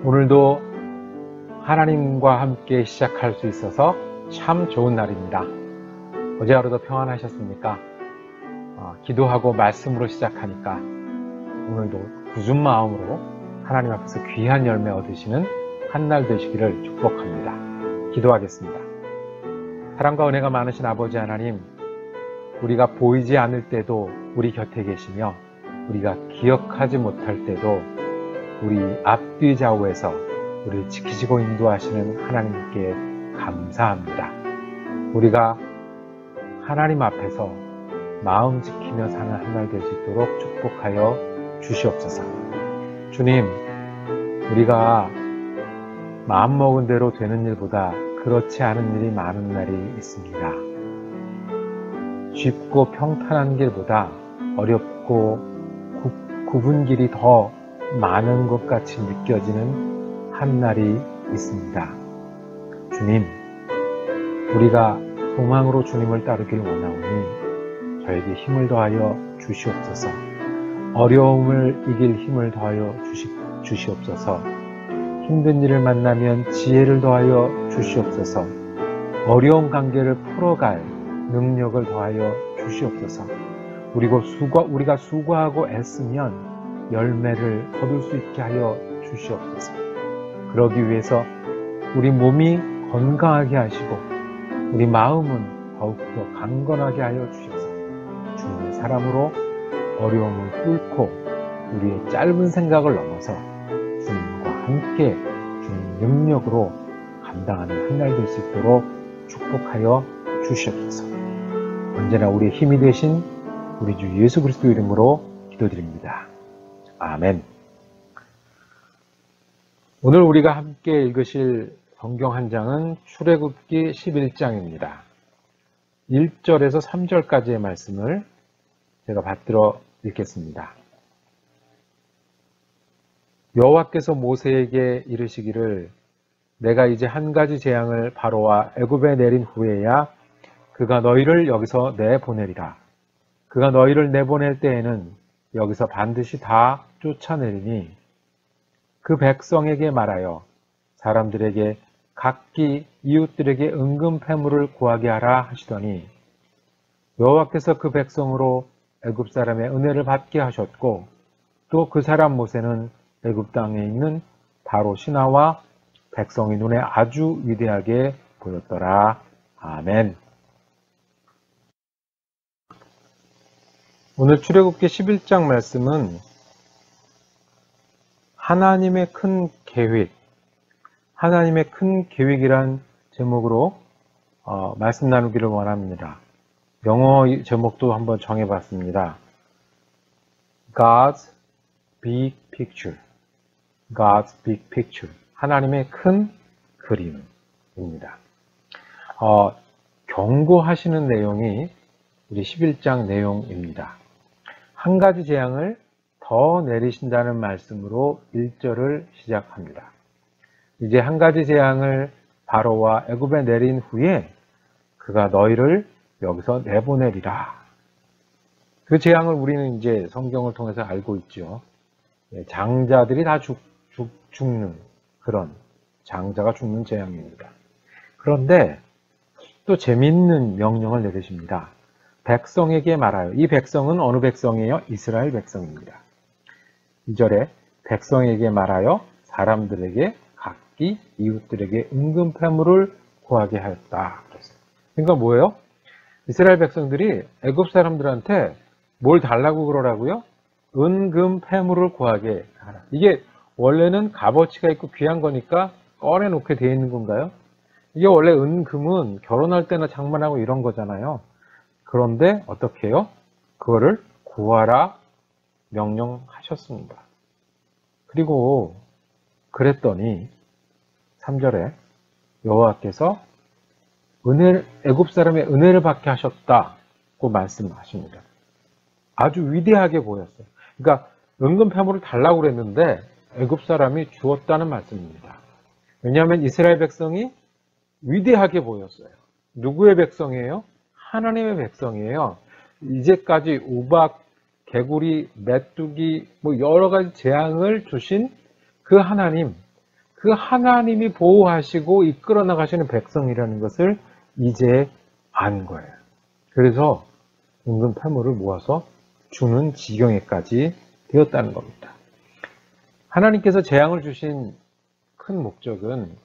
오늘도 하나님과 함께 시작할 수 있어서 참 좋은 날입니다. 어제 하루도 평안하셨습니까? 기도하고 말씀으로 시작하니까 오늘도 굳은 마음으로 하나님 앞에서 귀한 열매 얻으시는 한 날 되시기를 축복합니다. 기도하겠습니다. 사랑과 은혜가 많으신 아버지 하나님, 우리가 보이지 않을 때도 우리 곁에 계시며 우리가 기억하지 못할 때도 우리 앞뒤 좌우에서 우리를 지키시고 인도하시는 하나님께 감사합니다. 우리가 하나님 앞에서 마음 지키며 사는 한 날 될 수 있도록 축복하여 주시옵소서. 주님, 우리가 마음먹은 대로 되는 일보다 그렇지 않은 일이 많은 날이 있습니다. 쉽고 평탄한 길보다 어렵고 굽은 길이 더 많은 것 같이 느껴지는 한 날이 있습니다. 주님, 우리가 소망으로 주님을 따르길 원하오니 저에게 힘을 더하여 주시옵소서. 어려움을 이길 힘을 더하여 주시옵소서. 힘든 일을 만나면 지혜를 더하여 주시옵소서. 어려운 관계를 풀어갈 능력을 더하여 주시옵소서. 우리가 수고하고 애쓰면 열매를 거둘 수 있게 하여 주시옵소서. 그러기 위해서 우리 몸이 건강하게 하시고 우리 마음은 더욱더 강건하게 하여 주셔서 주님의 사람으로 어려움을 뚫고 우리의 짧은 생각을 넘어서 주님과 함께 주님 능력으로 감당하는 한 날 될 수 있도록 축복하여 주시옵소서. 언제나 우리의 힘이 되신 우리 주 예수 그리스도 이름으로 기도드립니다. 아멘. 오늘 우리가 함께 읽으실 성경 한 장은 출애굽기 11장입니다. 1절에서 3절까지의 말씀을 제가 받들어 읽겠습니다. 여호와께서 모세에게 이르시기를 내가 이제 한 가지 재앙을 바로와 애굽에 내린 후에야 그가 너희를 여기서 내보내리라. 그가 너희를 내보낼 때에는 여기서 반드시 다 쫓아내리니 그 백성에게 말하여 사람들에게 각기 이웃들에게 은금 패물을 구하게 하라 하시더니 여호와께서 그 백성으로 애굽 사람의 은혜를 받게 하셨고 또 그 사람 모세는 애굽 땅에 있는 바로 신하와 백성의 눈에 아주 위대하게 보였더라. 아멘. 오늘 출애굽기 11장 말씀은 하나님의 큰 계획, 하나님의 큰 계획이란 제목으로 말씀 나누기를 원합니다. 영어 제목도 한번 정해봤습니다. God's Big Picture, God's Big Picture, 하나님의 큰 그림입니다. 경고하시는 내용이 우리 11장 내용입니다. 한 가지 재앙을 더 내리신다는 말씀으로 1절을 시작합니다. 이제 한 가지 재앙을 바로와 애굽에 내린 후에 그가 너희를 여기서 내보내리라. 그 재앙을 우리는 이제 성경을 통해서 알고 있죠. 장자들이 다 죽는 그런 장자가 죽는 재앙입니다. 그런데 또 재미있는 명령을 내리십니다. 백성에게 말하여. 이 백성은 어느 백성이에요? 이스라엘 백성입니다. 2절에 백성에게 말하여 사람들에게 각기 이웃들에게 은금 패물을 구하게 하였다. 그러니까 뭐예요? 이스라엘 백성들이 애굽 사람들한테 뭘 달라고 그러라고요? 은금 패물을 구하게 하라. 이게 원래는 값어치가 있고 귀한 거니까 꺼내놓게 되어 있는 건가요? 이게 원래 은금은 결혼할 때나 장만하고 이런 거잖아요. 그런데 어떻게 해요? 그거를 구하라 명령하셨습니다. 그리고 그랬더니 3절에 여호와께서 애굽 사람의 은혜를 받게 하셨다고 말씀하십니다. 아주 위대하게 보였어요. 그러니까 은금 패물을 달라고 그랬는데 애굽 사람이 주었다는 말씀입니다. 왜냐하면 이스라엘 백성이 위대하게 보였어요. 누구의 백성이에요? 하나님의 백성이에요. 이제까지 우박, 개구리, 메뚜기, 여러 가지 재앙을 주신 그 하나님, 그 하나님이 보호하시고 이끌어 나가시는 백성이라는 것을 이제 안 거예요. 그래서 은근 패물을 모아서 주는 지경에까지 되었다는 겁니다. 하나님께서 재앙을 주신 큰 목적은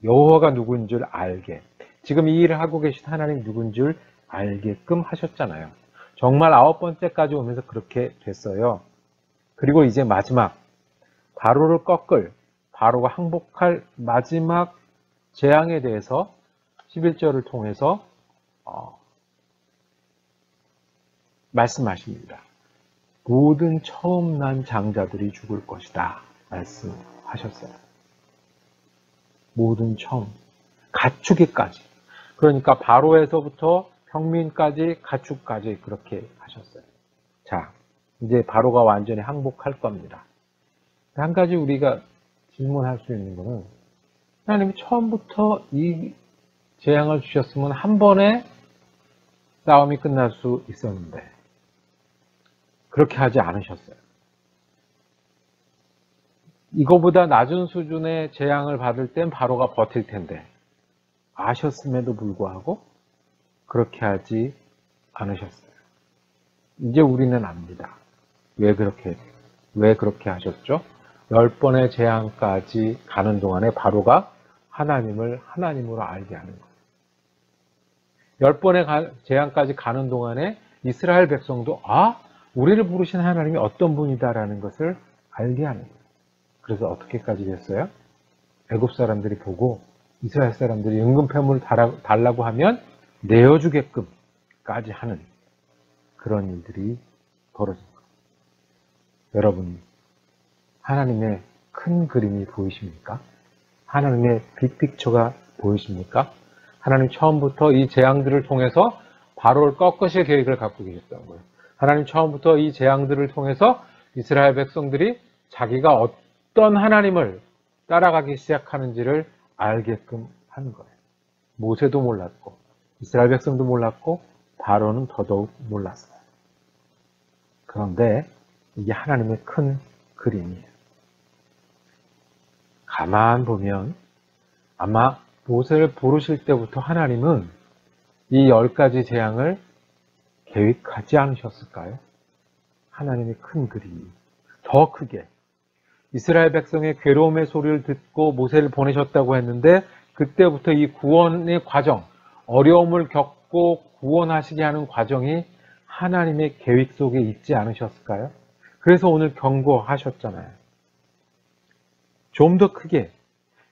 여호와가 누구인 줄 알게, 지금 이 일을 하고 계신 하나님 누구인 줄 알게끔 하셨잖아요. 정말 9번째까지 오면서 그렇게 됐어요. 그리고 이제 마지막 바로를 꺾을, 바로가 항복할 마지막 재앙에 대해서 11절을 통해서 말씀하십니다. 모든 처음 난 장자들이 죽을 것이다 말씀하셨어요. 모든 처음, 가축이까지. 그러니까 바로에서부터 평민까지 가축까지 그렇게 하셨어요. 자, 이제 바로가 완전히 항복할 겁니다. 한 가지 우리가 질문할 수 있는 것은, 하나님이 처음부터 이 재앙을 주셨으면 한 번에 싸움이 끝날 수 있었는데 그렇게 하지 않으셨어요. 이거보다 낮은 수준의 재앙을 받을 땐 바로가 버틸 텐데 아셨음에도 불구하고 그렇게 하지 않으셨어요. 이제 우리는 압니다. 왜 그렇게 하셨죠? 10번의 재앙까지 가는 동안에 바로가 하나님을 하나님으로 알게 하는 거예요. 10번의 재앙까지 가는 동안에 이스라엘 백성도 우리를 부르신 하나님이 어떤 분이다라는 것을 알게 하는 거예요. 그래서 어떻게까지 됐어요? 애굽 사람들이 보고 이스라엘 사람들이 은금 패물을 달라고 하면 내어주게끔까지 하는 그런 일들이 벌어진 거예요. 여러분, 하나님의 큰 그림이 보이십니까? 하나님의 빅픽처가 보이십니까? 하나님 처음부터 이 재앙들을 통해서 바로를 꺾으실 계획을 갖고 계셨던 거예요. 하나님 처음부터 이 재앙들을 통해서 이스라엘 백성들이 자기가 어떤 하나님을 따라가기 시작하는지를 알게끔 하는 거예요. 모세도 몰랐고 이스라엘 백성도 몰랐고 바로는 더더욱 몰랐어요. 그런데 이게 하나님의 큰 그림이에요. 가만 보면 아마 모세를 부르실 때부터 하나님은 이 10가지 재앙을 계획하지 않으셨을까요? 하나님의 큰 그림이 더 크게 이스라엘 백성의 괴로움의 소리를 듣고 모세를 보내셨다고 했는데 그때부터 이 구원의 과정, 어려움을 겪고 구원하시게 하는 과정이 하나님의 계획 속에 있지 않으셨을까요? 그래서 오늘 경고하셨잖아요. 좀 더 크게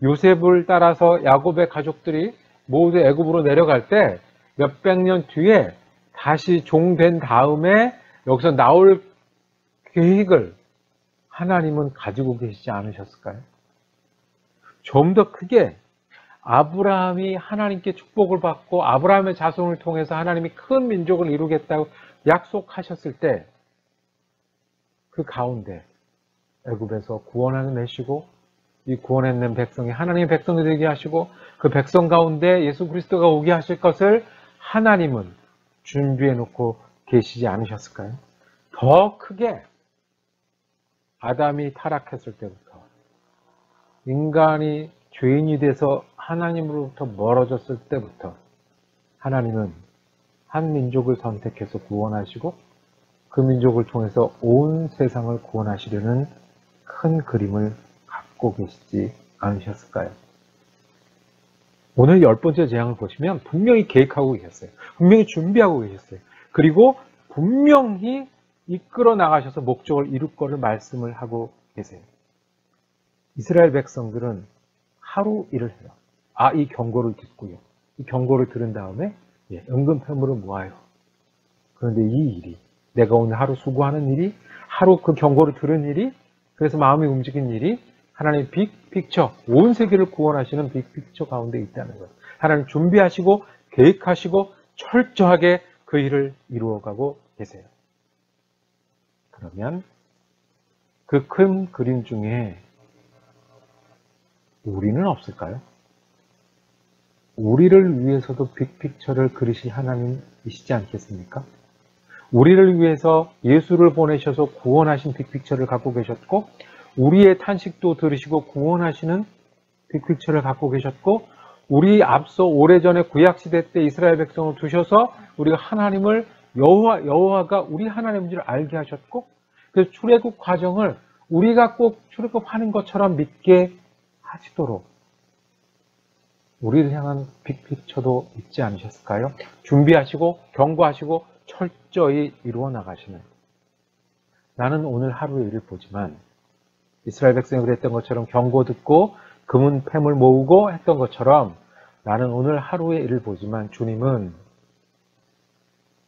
요셉을 따라서 야곱의 가족들이 모두 애굽으로 내려갈 때 몇백 년 뒤에 다시 종된 다음에 여기서 나올 계획을 하나님은 가지고 계시지 않으셨을까요? 좀 더 크게 아브라함이 하나님께 축복을 받고 아브라함의 자손을 통해서 하나님이 큰 민족을 이루겠다고 약속하셨을 때 그 가운데 애굽에서 구원을 내시고 이 구원해낸 백성이 하나님의 백성이 되게 하시고 그 백성 가운데 예수 그리스도가 오게 하실 것을 하나님은 준비해 놓고 계시지 않으셨을까요? 더 크게 아담이 타락했을 때부터 인간이 죄인이 돼서 하나님으로부터 멀어졌을 때부터 하나님은 한 민족을 선택해서 구원하시고 그 민족을 통해서 온 세상을 구원하시려는 큰 그림을 갖고 계시지 않으셨을까요? 오늘 10번째 재앙을 보시면 분명히 계획하고 계셨어요. 분명히 준비하고 계셨어요. 그리고 분명히 이끌어 나가셔서 목적을 이룰 거를 말씀을 하고 계세요. 이스라엘 백성들은 하루 일을 해요. 이 경고를 듣고요. 이 경고를 들은 다음에 은금 패물을 모아요. 그런데 이 일이 내가 오늘 하루 수고하는 일이 하루 그 경고를 들은 일이 그래서 마음이 움직인 일이 하나님의 빅픽처, 온 세계를 구원하시는 빅픽처 가운데 있다는 거예요. 하나님 준비하시고 계획하시고 철저하게 그 일을 이루어가고 계세요. 그러면 그 큰 그림 중에 우리는 없을까요? 우리를 위해서도 빅픽처를 그리신 하나님이시지 않겠습니까? 우리를 위해서 예수를 보내셔서 구원하신 빅픽처를 갖고 계셨고 우리의 탄식도 들으시고 구원하시는 빅픽처를 갖고 계셨고 우리 앞서 오래전에 구약시대 때 이스라엘 백성을 두셔서 우리가 하나님을 여호와가 우리 하나님인 줄 알게 하셨고 그 출애굽 과정을 우리가 꼭 출애굽하는 것처럼 믿게 하시도록 우리를 향한 빅픽처도 있지 않으셨을까요? 준비하시고 경고하시고 철저히 이루어 나가시는 나는 오늘 하루의 일을 보지만 이스라엘 백성이 그랬던 것처럼 경고 듣고 금은 팸을 모으고 했던 것처럼 나는 오늘 하루의 일을 보지만 주님은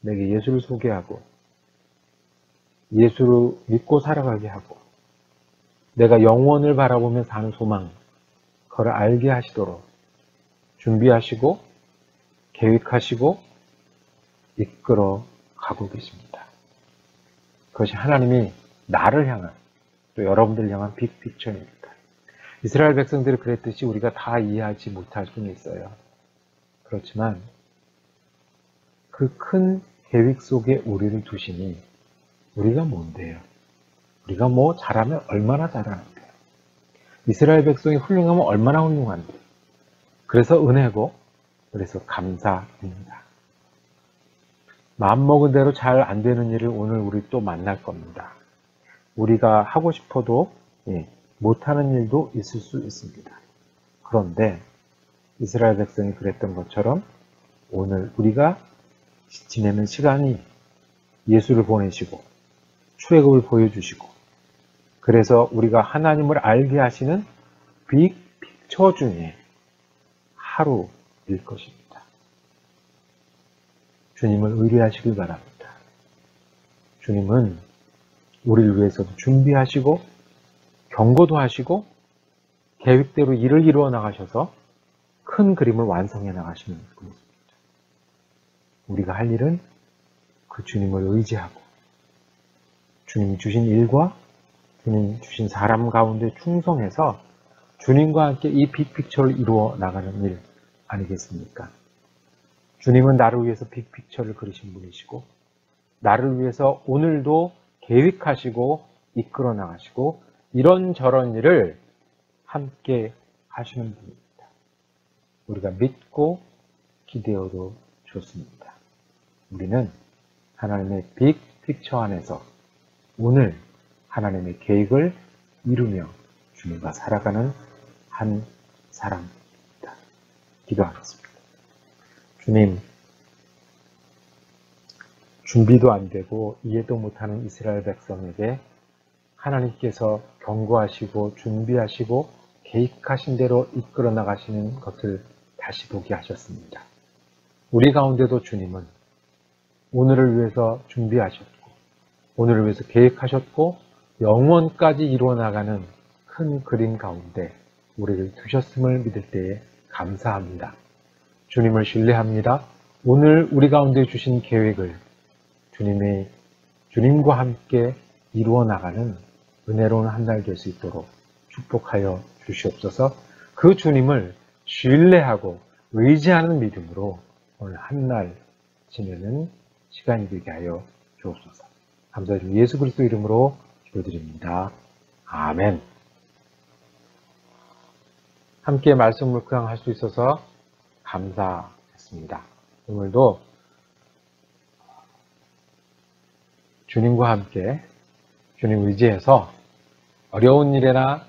내게 예수를 소개하고 예수를 믿고 살아가게 하고 내가 영원을 바라보며 사는 소망 그걸 알게 하시도록 준비하시고 계획하시고 이끌어 가고 계십니다. 그것이 하나님이 나를 향한 또 여러분들을 향한 빅픽처입니다. 이스라엘 백성들이 그랬듯이 우리가 다 이해하지 못할 수는 있어요. 그렇지만 그 큰 계획 속에 우리를 두시니 우리가 뭔데요? 우리가 뭐 잘하면 얼마나 잘하는데요? 이스라엘 백성이 훌륭하면 얼마나 훌륭한데요? 그래서 은혜고 그래서 감사입니다. 마음먹은 대로 잘 안 되는 일을 오늘 우리 또 만날 겁니다. 우리가 하고 싶어도 못하는 일도 있을 수 있습니다. 그런데 이스라엘 백성이 그랬던 것처럼 오늘 우리가 지내는 시간이 예수를 보내시고 출애굽을 보여주시고 그래서 우리가 하나님을 알게 하시는 빅픽처 중에 하루일 것입니다. 주님을 의뢰하시길 바랍니다. 주님은 우리를 위해서도 준비하시고 경고도 하시고 계획대로 일을 이루어 나가셔서 큰 그림을 완성해 나가시는 분이십니다. 우리가 할 일은 그 주님을 의지하고 주님이 주신 일과 주님 주신 사람 가운데 충성해서 주님과 함께 이 빅픽처를 이루어 나가는 일 아니겠습니까? 주님은 나를 위해서 빅픽처를 그리신 분이시고 나를 위해서 오늘도 계획하시고 이끌어 나가시고 이런저런 일을 함께 하시는 분입니다. 우리가 믿고 기대어도 좋습니다. 우리는 하나님의 빅픽처 안에서 오늘 하나님의 계획을 이루며 주님과 살아가는 한 사람입니다. 기도하겠습니다. 주님, 준비도 안 되고 이해도 못하는 이스라엘 백성에게 하나님께서 경고하시고 준비하시고 계획하신 대로 이끌어 나가시는 것을 다시 보게 하셨습니다. 우리 가운데도 주님은 오늘을 위해서 준비하셨고 오늘을 위해서 계획하셨고 영원까지 이루어 나가는 큰 그림 가운데 우리를 두셨음을 믿을 때에 감사합니다. 주님을 신뢰합니다. 오늘 우리 가운데 주신 계획을 주님과 함께 이루어 나가는 은혜로운 한 날 될 수 있도록 축복하여 주시옵소서. 그 주님을 신뢰하고 의지하는 믿음으로 오늘 한 날 지내는 시간이 되게 하여 주옵소서. 감사드리고 예수 그리스도 이름으로 기도드립니다. 아멘. 함께 말씀 묵상할 수 있어서 감사했습니다. 오늘도 주님과 함께 주님 의지해서 어려운 일에나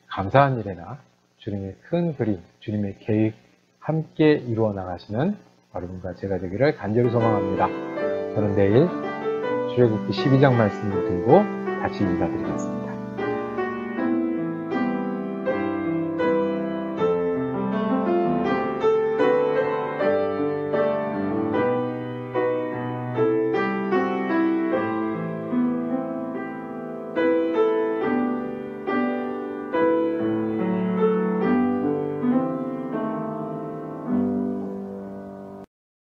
감사한 일에나 주님의 큰 그림, 주님의 계획 함께 이루어 나가시는 여러분과 제가 되기를 간절히 소망합니다. 저는 내일 출애굽기 12장 말씀을 들고 다시 인사드리겠습니다.